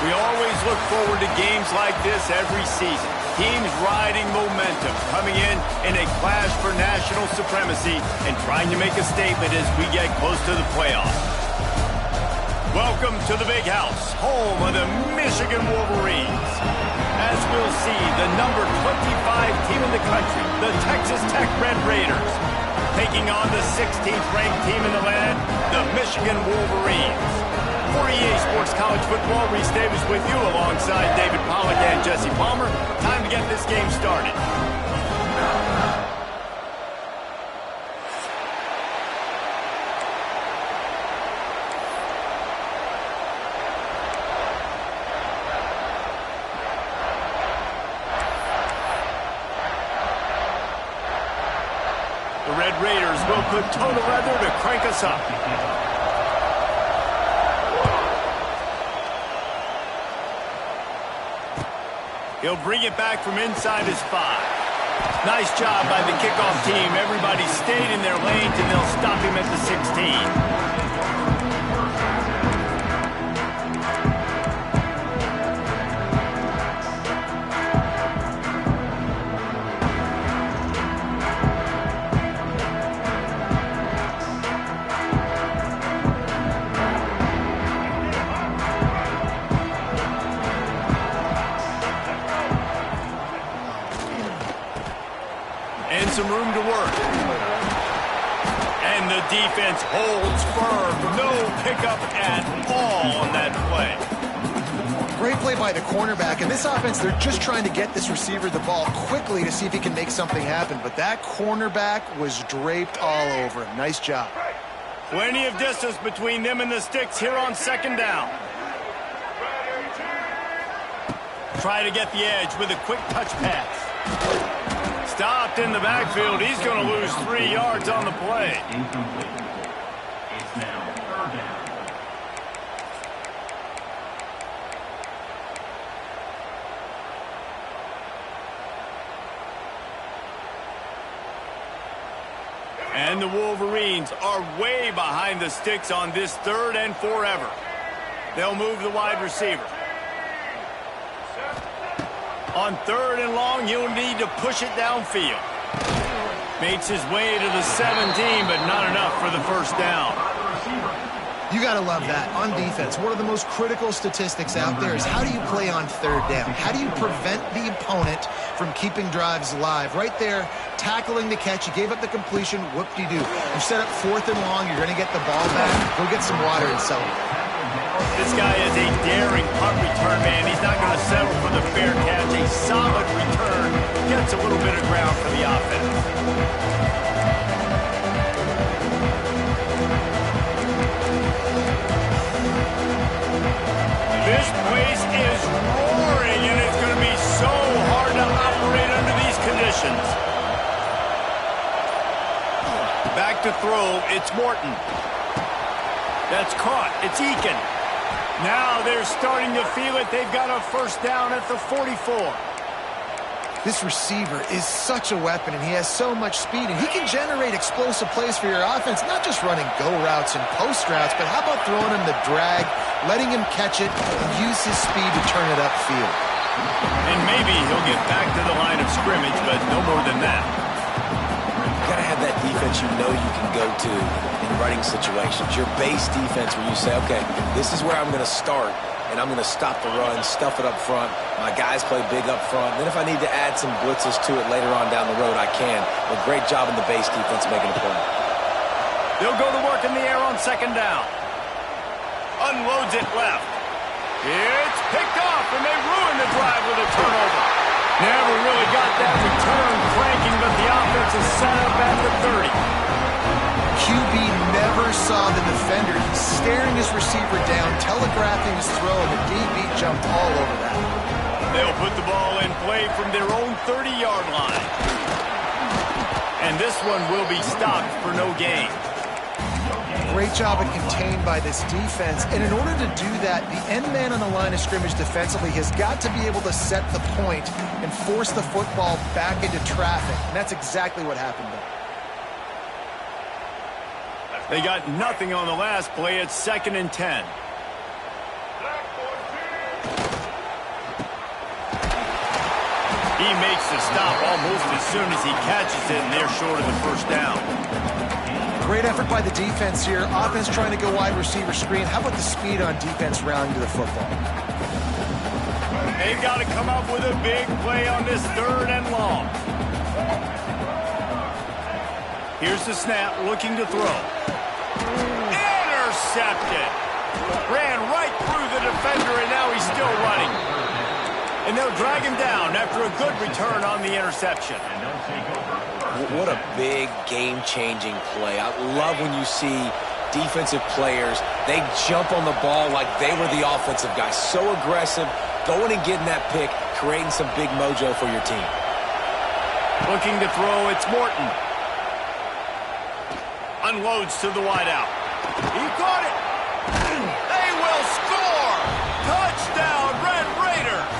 We always look forward to games like this every season. Teams riding momentum, coming in a clash for national supremacy and trying to make a statement as we get close to the playoffs. Welcome to the Big House, home of the Michigan Wolverines. As we'll see, the number 25 team in the country, the Texas Tech Red Raiders, taking on the 16th ranked team in the land, the Michigan Wolverines. For EA Sports College Football, Reese Davis with you alongside David Pollack and Jesse Palmer. Time to get this game started. The Red Raiders will put toe to leather to crank us up. He'll bring it back from inside his 5. Nice job by the kickoff team. Everybody stayed in their lanes, and they'll stop him at the 16. Some room to work. And the defense holds firm. No pickup at all on that play. Great play by the cornerback. And this offense, they're just trying to get this receiver the ball quickly to see if he can make something happen. But that cornerback was draped all over him. Nice job. Plenty of distance between them and the sticks here on second down. Try to get the edge with a quick touch pass. Stopped in the backfield. He's going to lose 3 yards on the play. Incomplete. It's now third down. And the Wolverines are way behind the sticks on this 3rd and forever. They'll move the wide receiver. On 3rd and long, he'll need to push it downfield. Makes his way to the 17, but not enough for the first down. You got to love that. On defense, one of the most critical statistics out there is how do you play on 3rd down? How do you prevent the opponent from keeping drives alive? Right there, tackling the catch. You gave up the completion. Whoop-de-doo. You set up 4th and long. You're going to get the ball back. Go get some water and celebrate. This guy is a daring punt return man. He's not going to settle for the fair catch. A solid return. Gets a little bit of ground for the offense. This place is roaring, and it's going to be so hard to operate under these conditions. Back to throw. It's Morton. That's caught. It's Eakin. Now they're starting to feel it. They've got a first down at the 44. This receiver is such a weapon, and he has so much speed, and he can generate explosive plays for your offense, not just running go routes and post routes, but how about throwing him the drag, letting him catch it, and use his speed to turn it upfield. And maybe he'll get back to the line of scrimmage, but no more than that. You got to have that defense you know you can go to in running situations. Your base defense where you say, okay, this is where I'm going to start, and I'm going to stop the run, stuff it up front. My guys play big up front. Then if I need to add some blitzes to it later on down the road, I can. But great job in the base defense making a play. They'll go to work in the air on second down. Unloads it left. It's picked off, and they ruin the drive with a turnover. Never really got that return cranking, but the offense is set up at the 30. QB never saw the defender. He's staring his receiver down, telegraphing his throw, and the DB jumped all over that. They'll put the ball in play from their own 30-yard line. And this one will be stopped for no gain. Great job at contained by this defense. And in order to do that, the end man on the line of scrimmage defensively has got to be able to set the point and force the football back into traffic. And that's exactly what happened there. They got nothing on the last play. It's 2nd and 10. He makes the stop almost as soon as he catches it, and they're short of the first down. Great effort by the defense here. Offense trying to go wide receiver screen. How about the speed on defense rounding to the football? They've got to come up with a big play on this 3rd and long. Here's the snap, looking to throw. Intercepted. Ran right through the defender, and now he's still running. And they'll drag him down after a good return on the interception. What a big game-changing play. I love when you see defensive players, they jump on the ball like they were the offensive guy. So aggressive, going and getting that pick, creating some big mojo for your team. Looking to throw, it's Morton. Unloads to the wideout. He caught it. They will score. Touchdown, Red Raiders.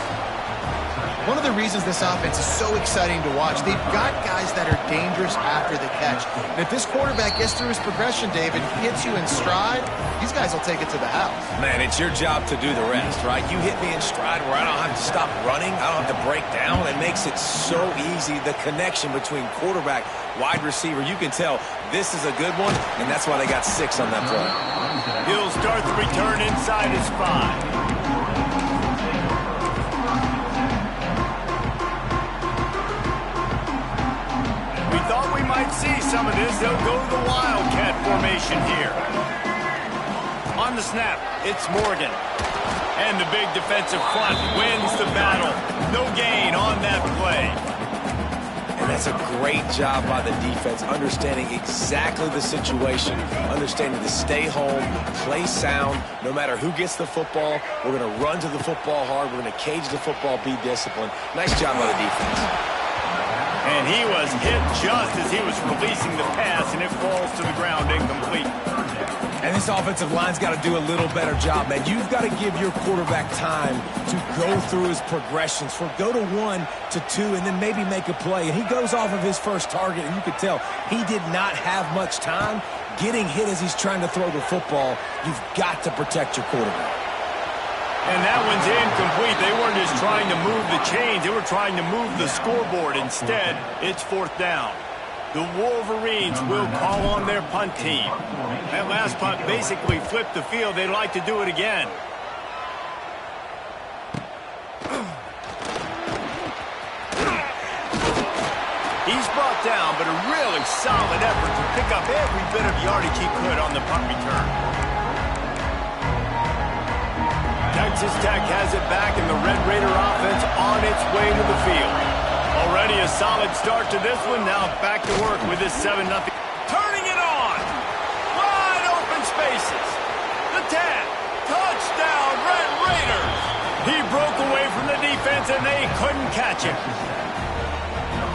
One of the reasons this offense is so exciting to watch, they've got guys that are dangerous after the catch. And if this quarterback gets through his progression, David, he hits you in stride, these guys will take it to the house. Man, it's your job to do the rest, right? You hit me in stride where I don't have to stop running. I don't have to break down. It makes it so easy. The connection between quarterback, wide receiver, you can tell this is a good one, and that's why they got 6 on that play. He'll start the return inside his 5. We thought we might see some of this. They'll go to the Wildcat formation here. On the snap, it's Morgan. And the big defensive front wins the battle. No gain on that play. And that's a great job by the defense, understanding exactly the situation, understanding to stay home, play sound. No matter who gets the football, we're going to run to the football hard. We're going to cage the football, be disciplined. Nice job by the defense. And he was hit just as he was releasing the pass, and it falls to the ground incomplete. And this offensive line's got to do a little better job, man. You've got to give your quarterback time to go through his progressions, for go to 1 to 2, and then maybe make a play. And he goes off of his first target, and you could tell he did not have much time getting hit as he's trying to throw the football. You've got to protect your quarterback. And that one's incomplete. They weren't just trying to move the chains. They were trying to move the scoreboard. Instead, it's 4th down. The Wolverines will call on their punt team. That last punt basically flipped the field. They'd like to do it again. He's brought down, but a really solid effort to pick up every bit of yardage he could on the punt return. Texas Tech has it back, and the Red Raider offense on its way to the field. Already a solid start to this one. Now back to work with this 7-0. Turning it on. Wide open spaces. The 10. Touchdown, Red Raiders. He broke away from the defense, and they couldn't catch him.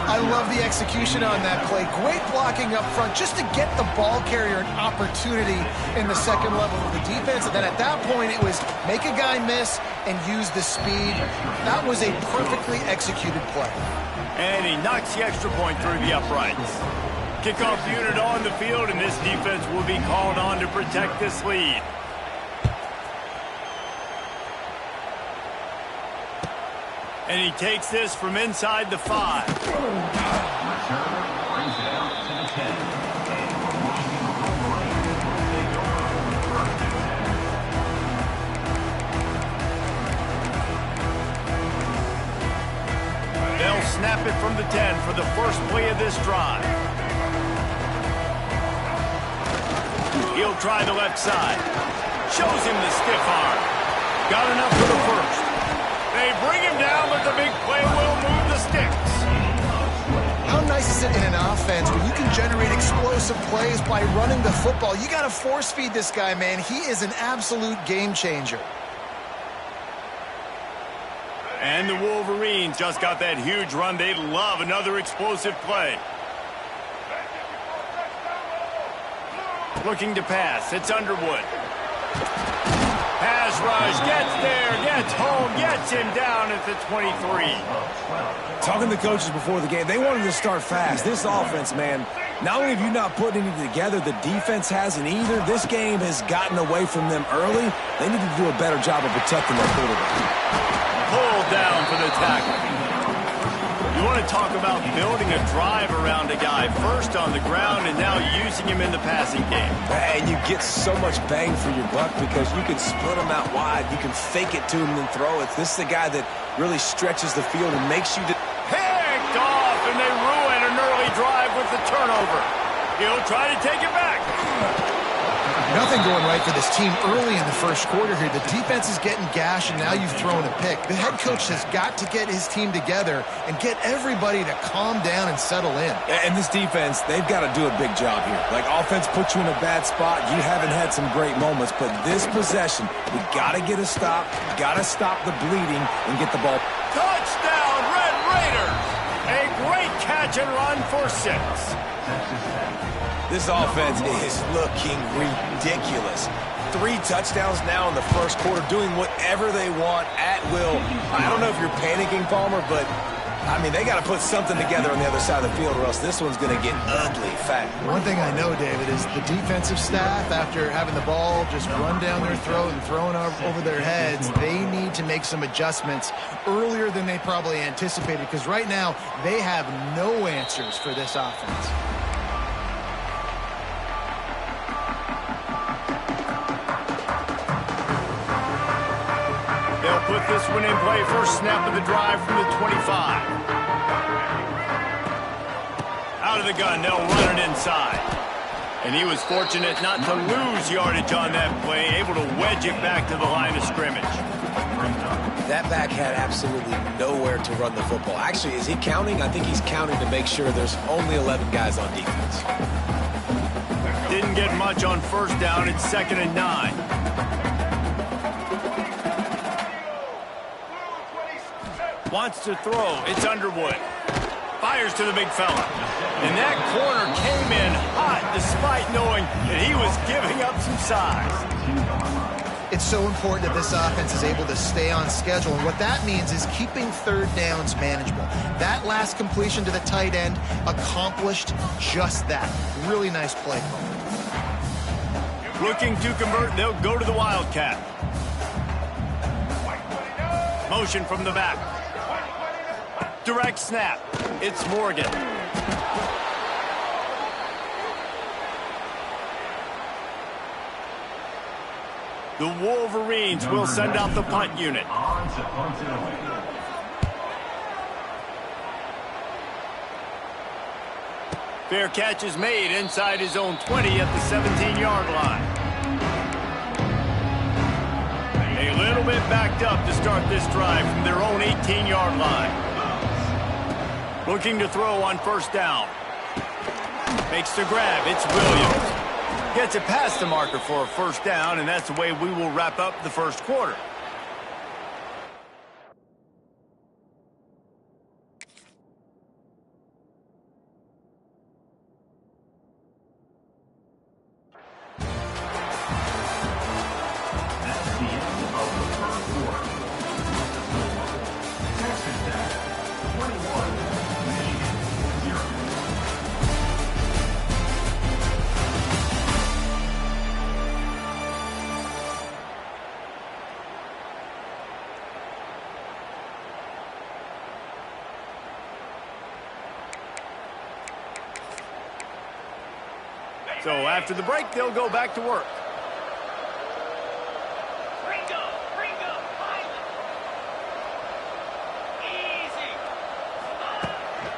I love the execution on that play. Great blocking up front just to get the ball carrier an opportunity in the second level of the defense. And then at that point, it was make a guy miss and use the speed. That was a perfectly executed play. And he knocks the extra point through the uprights. Kickoff unit on the field, and this defense will be called on to protect this lead. And he takes this from inside the 5. They'll snap it from the 10 for the first play of this drive. He'll try the left side. Shows him the stiff arm. Got enough for the first. They bring him down, but the big play will move the sticks. How nice is it in an offense when you can generate explosive plays by running the football? You got to force feed this guy, man. He is an absolute game changer. And the Wolverines just got that huge run. They'd love another explosive play. Looking to pass. It's Underwood. Pass rush, gets there, gets home, gets him down at the 23. Talking to the coaches before the game, they wanted to start fast. This offense, man, Not only have you not put anything together, the defense hasn't either. This game has gotten away from them early. They need to do a better job of protecting their quarterback. Pulled down for the tackle. You want to talk about building a drive around a guy. First on the ground and now using him in the passing game. And you get so much bang for your buck because you can split him out wide. You can fake it to him and throw it. This is the guy that really stretches the field and makes you... Picked off, and they ruin an early drive with the turnover. He'll try to take it back. Nothing going right for this team early in the first quarter here. The defense is getting gashed, and now you've thrown a pick. The head coach has got to get his team together and get everybody to calm down and settle in. And this defense, they've got to do a big job here. Like, offense puts you in a bad spot. You haven't had some great moments, but this possession, we got to get a stop, got to stop the bleeding, and get the ball. Touchdown, Red Raiders! A great catch and run for 6. This offense is looking ridiculous. 3 touchdowns now in the first quarter, doing whatever they want at will. I don't know if you're panicking, Palmer, but, I mean, they got to put something together on the other side of the field or else this one's going to get ugly fast. One thing I know, David, is the defensive staff, after having the ball just run down their throat and thrown over their heads, they need to make some adjustments earlier than they probably anticipated because right now they have no answers for this offense. They'll put this one in play. First snap of the drive from the 25. Out of the gun, they'll run it inside. And he was fortunate not to lose yardage on that play, able to wedge it back to the line of scrimmage. That back had absolutely nowhere to run the football. Actually, is he counting? I think he's counting to make sure there's only 11 guys on defense. Didn't get much on first down. It's 2nd and 9. Wants to throw. It's Underwood. Fires to the big fella. And that corner came in hot despite knowing that he was giving up some size. It's so important that this offense is able to stay on schedule, and what that means is keeping third downs manageable. That last completion to the tight end accomplished just that. Really nice play call. Looking to convert, they'll go to the Wildcat. Motion from the back. Direct snap. It's Morgan. The Wolverines will send out the punt unit. Fair catch is made inside his own 20 at the 17-yard line. A little bit backed up to start this drive from their own 18-yard line. Looking to throw on first down. Makes the grab. It's Williams. Gets it past the marker for a first down, and that's the way we will wrap up the first quarter. That's the end of the first quarter. Texas Tech, 21, Michigan, 0. So after the break, they'll go back to work.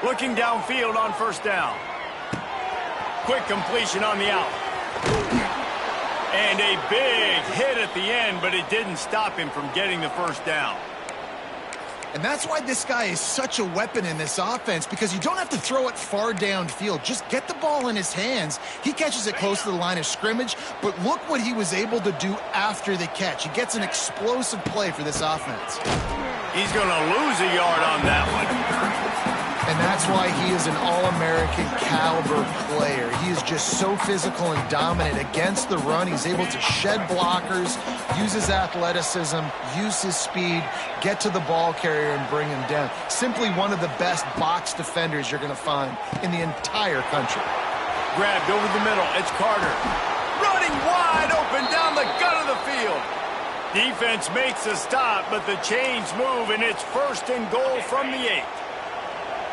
Looking downfield on first down. Quick completion on the out. And a big hit at the end, but it didn't stop him from getting the first down. And that's why this guy is such a weapon in this offense, because you don't have to throw it far downfield. Just get the ball in his hands. He catches it close to the line of scrimmage, but look what he was able to do after the catch. He gets an explosive play for this offense. He's going to lose a yard on that one. And that's why he is an All-American caliber player. He is just so physical and dominant against the run. He's able to shed blockers, use his athleticism, use his speed, get to the ball carrier and bring him down. Simply one of the best box defenders you're going to find in the entire country. Grabbed over the middle. It's Carter. Running wide open down the gut of the field. Defense makes a stop, but the chains move, and it's 1st and goal from the 8.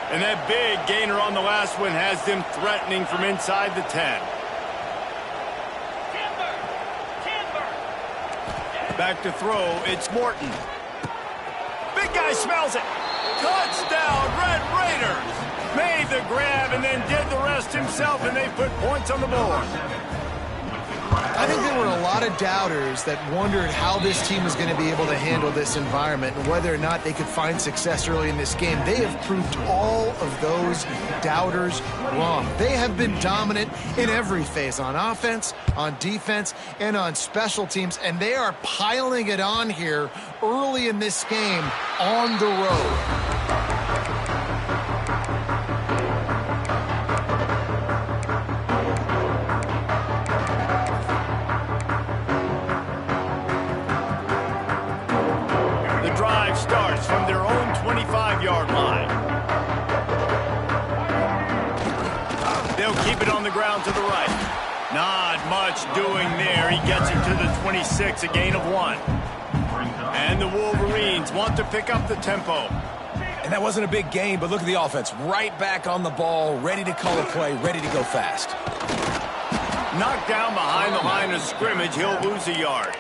And that big gainer on the last one has them threatening from inside the 10. Back to throw, it's Morton. Big guy smells it. Touchdown, Red Raiders. Made the grab and then did the rest himself, and they put points on the board. I think there were a lot of doubters that wondered how this team was going to be able to handle this environment and whether or not they could find success early in this game. They have proved all of those doubters wrong. They have been dominant in every phase, on offense, on defense, and on special teams, and they are piling it on here early in this game on the road. From their own 25-yard line. They'll keep it on the ground to the right. Not much doing there. He gets it to the 26, a gain of 1. And the Wolverines want to pick up the tempo. And that wasn't a big gain, but look at the offense. Right back on the ball, ready to call a play, ready to go fast. Knocked down behind the line of scrimmage, he'll lose a yard.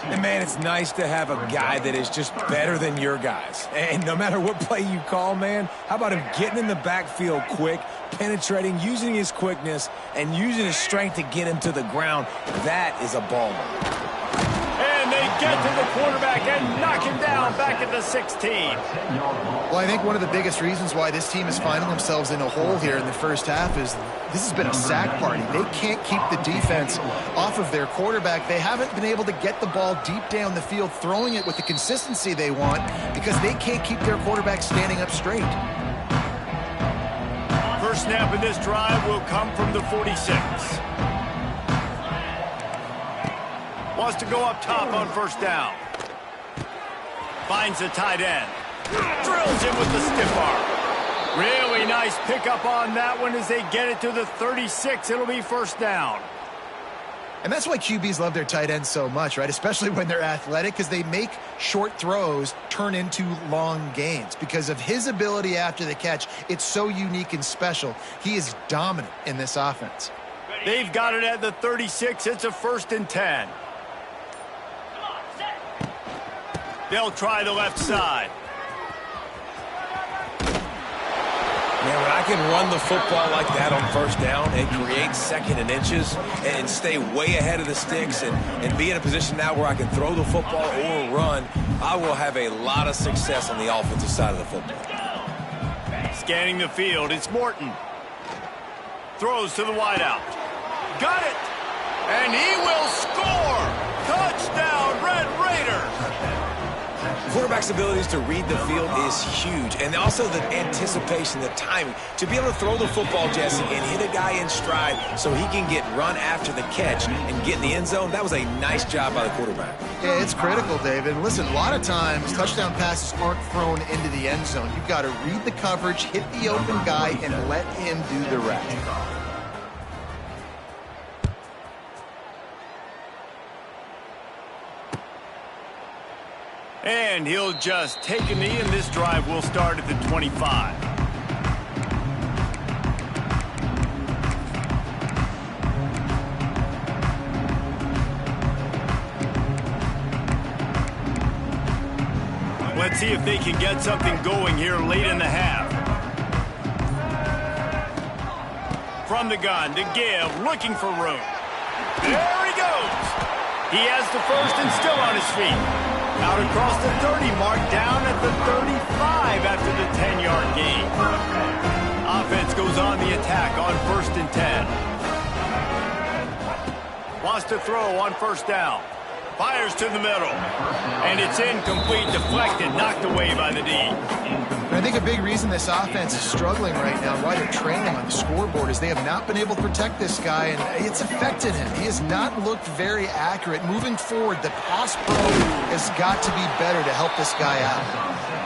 And, man, it's nice to have a guy that is just better than your guys. And no matter what play you call, man, how about him getting in the backfield quick, penetrating, using his quickness, and using his strength to get him to the ground? That is a baller. And they get to the quarterback and knock him down back at the 16. Well, I think one of the biggest reasons why this team is finding themselves in a hole here in the first half is this has been a sack party. They can't keep the defense off of their quarterback. They haven't been able to get the ball deep down the field, throwing it with the consistency they want because they can't keep their quarterback standing up straight. First snap of this drive will come from the 46. Wants to go up top on first down. Finds the tight end. Drills him with the stiff arm. Really nice pickup on that one as they get it to the 36. It'll be first down. And that's why QBs love their tight ends so much, right? Especially when they're athletic, because they make short throws turn into long gains. Because of his ability after the catch, it's so unique and special. He is dominant in this offense. They've got it at the 36. It's a 1st and 10. They'll try the left side. Man, when I can run the football like that on first down and create 2nd and inches and stay way ahead of the sticks and be in a position now where I can throw the football or run, I will have a lot of success on the offensive side of the football. Scanning the field, it's Morton. Throws to the wideout. Got it! And he will score! Touchdown, Red Raiders! Quarterback's abilities to read the field is huge, and also the anticipation, the timing. To be able to throw the football, Jesse, and hit a guy in stride so he can get run after the catch and get in the end zone, that was a nice job by the quarterback. Yeah, it's critical, David. And listen, a lot of times touchdown passes aren't thrown into the end zone. You've got to read the coverage, hit the open guy, and let him do the rest. And he'll just take a knee, and this drive will start at the 25. Let's see if they can get something going here late in the half. From the gun to give, looking for room. There he goes. He has the first and still on his feet. Out across the 30 mark, down at the 35 after the 10-yard gain. Offense goes on the attack on 1st and 10. Wants to throw on first down. Fires to the middle. And it's incomplete, deflected, knocked away by the D. I think a big reason this offense is struggling right now, why they're trailing on the scoreboard, is they have not been able to protect this guy, and it's affected him. He has not looked very accurate. Moving forward, the pass pro has got to be better to help this guy out.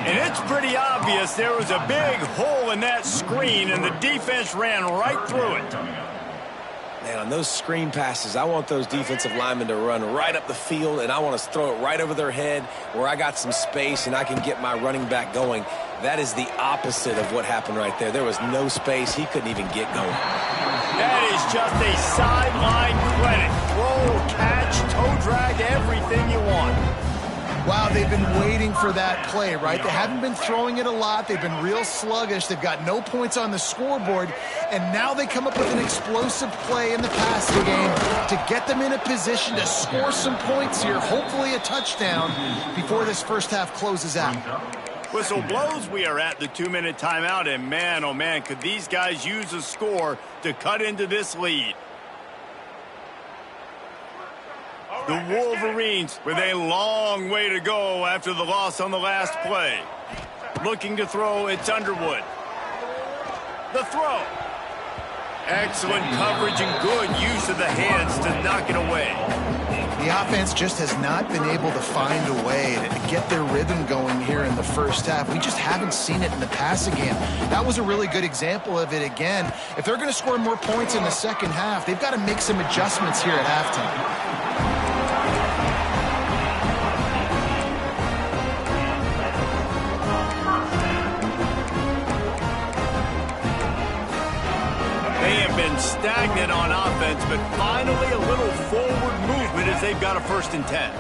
And it's pretty obvious there was a big hole in that screen, and the defense ran right through it. Man, on those screen passes, I want those defensive linemen to run right up the field, and I want to throw it right over their head where I got some space and I can get my running back going. That is the opposite of what happened right there. There was no space. He couldn't even get going. That is just a sideline clinic. Roll, catch, toe drag, everything you want. Wow, they've been waiting for that play, right? They haven't been throwing it a lot. They've been real sluggish. They've got no points on the scoreboard. And now they come up with an explosive play in the passing game to get them in a position to score some points here, hopefully a touchdown, before this first half closes out. Whistle blows, we are at the 2-minute timeout, and man, oh man, could these guys use a score to cut into this lead. The Wolverines with a long way to go after the loss on the last play. Looking to throw, it's Underwood. The throw. Excellent coverage and good use of the hands to knock it away. The offense just has not been able to find a way to get their rhythm going here in the first half. We just haven't seen it in the passing game. That was a really good example of it again. If they're going to score more points in the second half, they've got to make some adjustments here at halftime. Stagnant on offense, but finally a little forward movement as they've got a 1st and 10.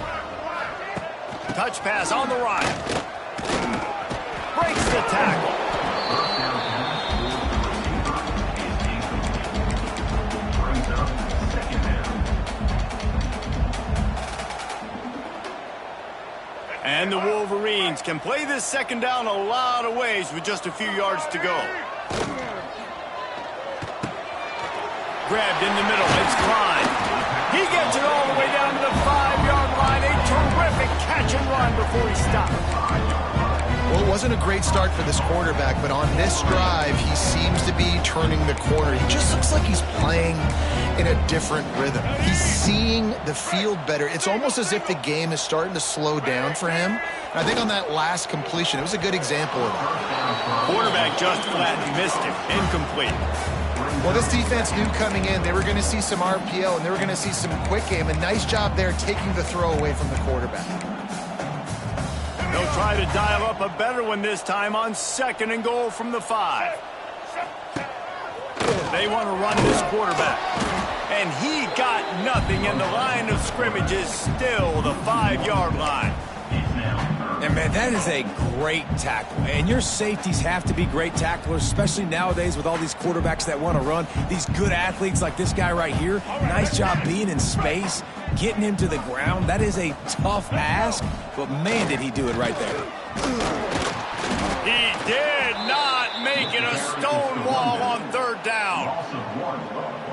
Touch pass on the right. Breaks the tackle. And the Wolverines can play this second down a lot of ways with just a few yards to go. Grabbed in the middle, it's Klein. He gets it all the way down to the 5-yard line. A terrific catch and run before he stopped. Well, it wasn't a great start for this quarterback, but on this drive, he seems to be turning the corner. He just looks like he's playing in a different rhythm. He's seeing the field better. It's almost as if the game is starting to slow down for him. And I think on that last completion, it was a good example of that. Quarterback just flat missed him. Incomplete. Well, this defense knew coming in they were going to see some RPO and they were going to see some quick game. A nice job there taking the throw away from the quarterback. They'll try to dial up a better one this time on 2nd and goal from the 5. They want to run this quarterback. And he got nothing, and the line of scrimmage is still the 5-yard line. And, man, that is a great tackle. And your safeties have to be great tacklers, especially nowadays with all these quarterbacks that want to run. These good athletes like this guy right here. Nice job being in space, getting him to the ground. That is a tough ask, but, man, did he do it right there. He did not make it a stone wall on 3rd down.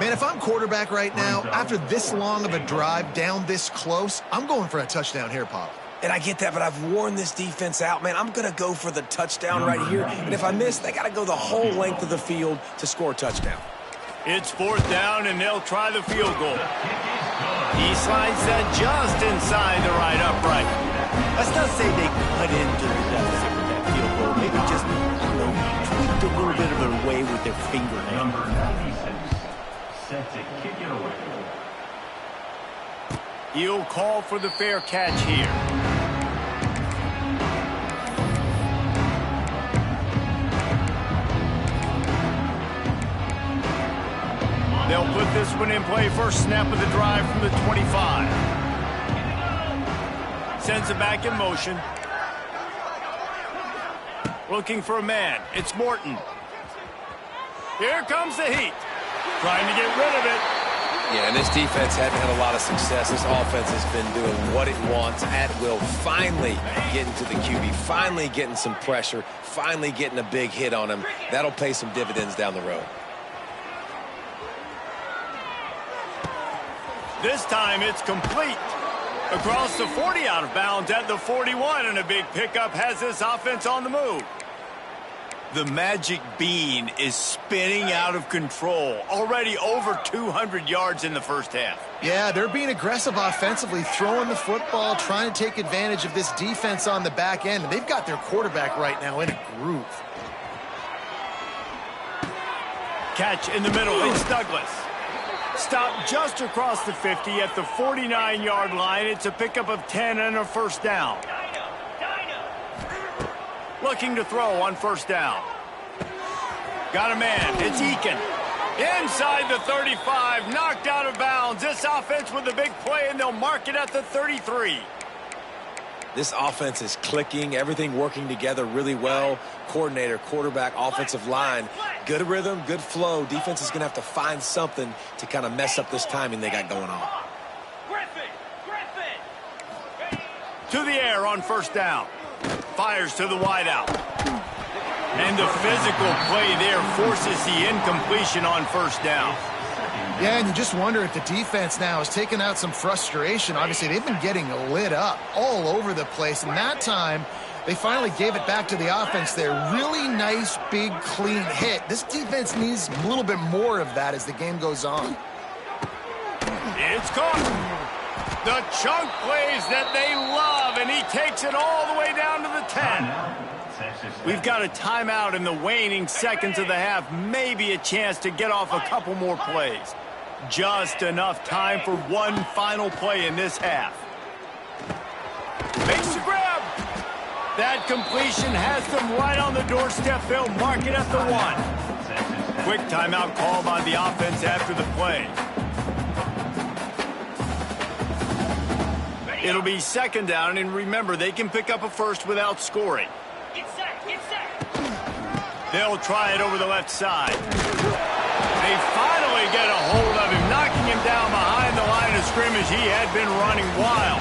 Man, if I'm quarterback right now, after this long of a drive down this close, I'm going for a touchdown here, Pop. And I get that, but I've worn this defense out, man. I'm going to go for the touchdown right here. And if I miss, they got to go the whole length of the field to score a touchdown. It's 4th down, and they'll try the field goal. He slides that just inside the right upright. Let's not say they cut into the deficit with that field goal. Maybe just, tweaked a little bit of it away with their fingernail. Number 96, set to kick it away. He'll call for the fair catch here. They'll put this one in play. First snap of the drive from the 25. Sends it back in motion. Looking for a man. It's Morton. Here comes the heat. Trying to get rid of it. Yeah, and this defense hadn't had a lot of success. This offense has been doing what it wants at will. Finally getting to the QB. Finally getting some pressure. Finally getting a big hit on him. That'll pay some dividends down the road. This time it's complete. Across the 40, out of bounds at the 41, and a big pickup has this offense on the move. The magic bean is spinning out of control. Already over 200 yards in the first half. Yeah, they're being aggressive offensively, throwing the football, trying to take advantage of this defense on the back end. And they've got their quarterback right now in a groove. Catch in the middle. It's Douglas. Stop just across the 50 at the 49-yard line. It's a pickup of 10 and a first down. Looking to throw on first down. Got a man. It's Eakin. Inside the 35. Knocked out of bounds. This offense with a big play, and they'll mark it at the 33. This offense is clicking. Everything working together really well. Coordinator, quarterback, offensive line. Good rhythm, good flow. Defense is going to have to find something to kind of mess up this timing they got going on. To the air on first down. Fires to the wideout. And the physical play there forces the incompletion on first down. Yeah, and you just wonder if the defense now has taken out some frustration. Obviously, they've been getting lit up all over the place. And that time, they finally gave it back to the offense there. Really nice, big, clean hit. This defense needs a little bit more of that as the game goes on. It's caught. The chunk plays that they love, and he takes it all the way down to the 10. We've got a timeout in the waning seconds of the half. Maybe a chance to get off a couple more plays. Just enough time for one final play in this half. Makes the grab. That completion has them right on the doorstep. They'll mark it at the 1. Quick timeout call by the offense after the play. It'll be second down, and remember, they can pick up a first without scoring. Get set, get set. They'll try it over the left side. They finally get a hold of him, knocking him down behind the line of scrimmage. He had been running wild.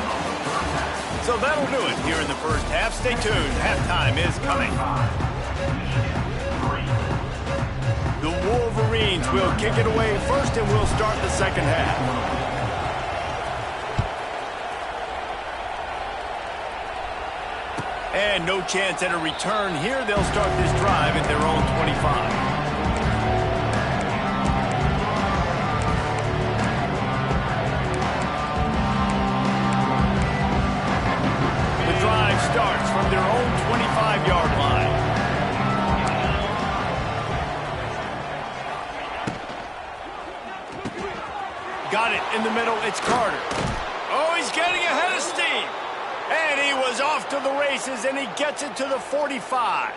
So that'll do it here in the first half. Stay tuned. Halftime is coming. The Wolverines will kick it away first, and we'll start the second half. And no chance at a return here. They'll start this drive at their own 25. The drive starts from their own 25-yard line. Got it in the middle. It's Carter. Oh, he's getting ahead of steam. And he was off to the races, and he gets it to the 45.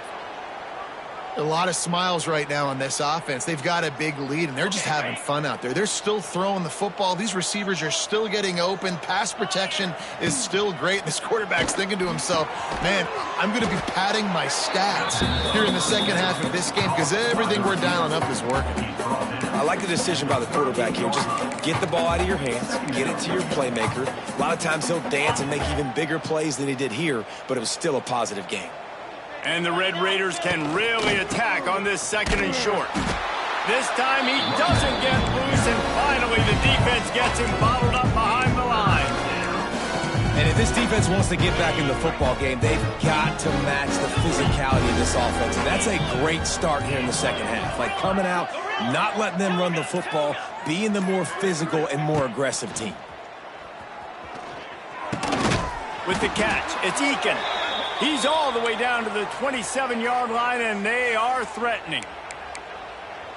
A lot of smiles right now on this offense. They've got a big lead, and they're just having fun out there. They're still throwing the football. These receivers are still getting open. Pass protection is still great. This quarterback's thinking to himself, man, I'm going to be padding my stats here in the second half of this game because everything we're dialing up is working. I like the decision by the quarterback here. Just get the ball out of your hands, get it to your playmaker. A lot of times he'll dance and make even bigger plays than he did here, but it was still a positive game. And the Red Raiders can really attack on this second and short. This time he doesn't get loose, and finally the defense gets him bottled up behind the line. And if this defense wants to get back in the football game, they've got to match the physicality of this offense. And that's a great start here in the second half. Like coming out, not letting them run the football, being the more physical and more aggressive team. With the catch, it's Eakin. He's all the way down to the 27-yard line, and they are threatening.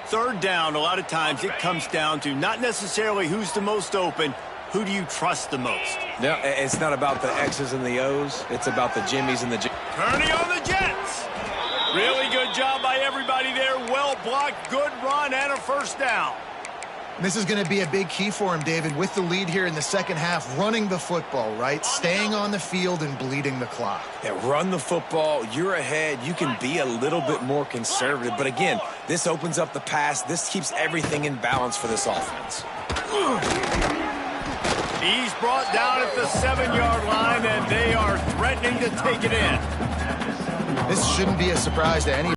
Third down, a lot of times it comes down to not necessarily who's the most open, who do you trust the most? Yeah, it's not about the X's and the O's. It's about the Jimmies and the Turning on the Jets. Really good job by everybody there. Well blocked, good run, and a first down. This is going to be a big key for him, David, with the lead here in the second half, running the football, right? Staying on the field and bleeding the clock. Yeah, run the football. You're ahead. You can be a little bit more conservative. But again, this opens up the pass. This keeps everything in balance for this offense. He's brought down at the 7-yard line, and they are threatening to take it in. This shouldn't be a surprise to anybody.